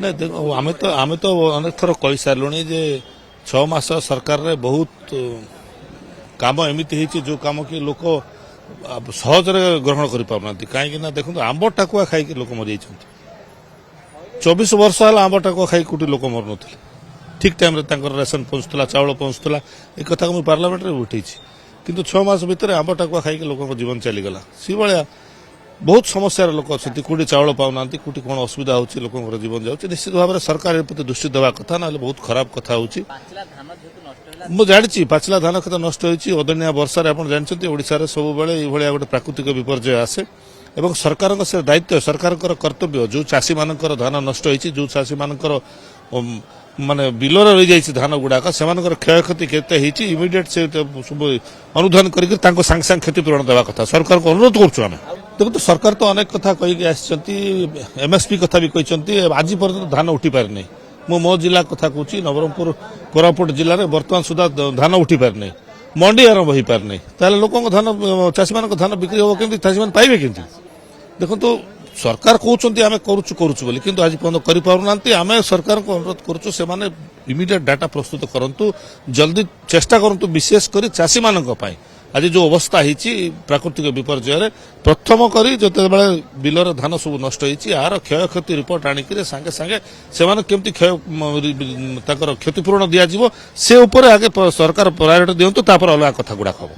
नहीं देखो आमे तो अनेक थर कही सारूँ जे 6 मास सरकार रे बहुत काम एमती जो काम कि लोक सहज ग्रहण कर पाना कहीं देखो आंब टाकुआ खाई लोक मरी 24 वर्ष है आंब टाकुआ खाई कोटी लोक मर न ठीक टाइम रेसन पहुंचला चाउल पहुंचला एक कथा मुझे पार्लियामेंट में उठे किंतु 6 मास भितर आंब टाकुआ खाई लोक जीवन चलीगला सी भाया बहुत समस्या लोक अच्छा कौटी चाउल पाऊना कौटी कौन असुविधा होची लोक जीवन जाऊँगी निश्चित भाव में सरकार प्रति दृष्टि देवा कथा ना बहुत खराब कथा होची मुझे जानी पाचला धान खेत नष्ट होती अदनिया वर्षार आप जानते ओडार सब बेले गोटे प्राकृतिक विपर्यय आसे एवं सरकार से दायित्व सरकार कर्तव्य जो चाषी मान धान नष्ट होती जो चाषी मान माने बिलर रही जाइए धान गुड़ाक से क्षय क्षति केते इमिडिएट से अनुधान करके सांगे सांगे क्षतिपूरण देवा कथा सरकार को अनुरोध करें देखो तो सरकार तो अनेक कथा कही एमएसपी कथा भी कहते आज पर्यटन धान उठी पारि नहीं मु मो जिला कथा कहूँ नवरंगपुर कोरापुट जिले में बर्तमान सुधा धान उठी पारि नहीं मंडी आरंभ हो पारि नहीं ताले लोक धान चाषी मान धान बिक्री हम केमती चाषी मैंने पाइबे केमती देखो तो सरकार कहते आम करुचु बोली किंतु आज पर्यटन आम सरकार को अनुरोध करुचु से माने इमिडिएट डाटा प्रस्तुत करंतु जल्दी चेष्टा करंतु विशेष कर चाषी मानक पाई आज जो अवस्था होती प्राकृतिक विपर्यय प्रथम करी जो बिलर धान सब नष्ट होती यार क्षय क्षति रिपोर्ट आणिक सांगे सांगे से केमती क्षतिपूरण दिज्व से आगे सरकार प्रायोरिटी दिंतु अलग कथा गुड़ाक हम।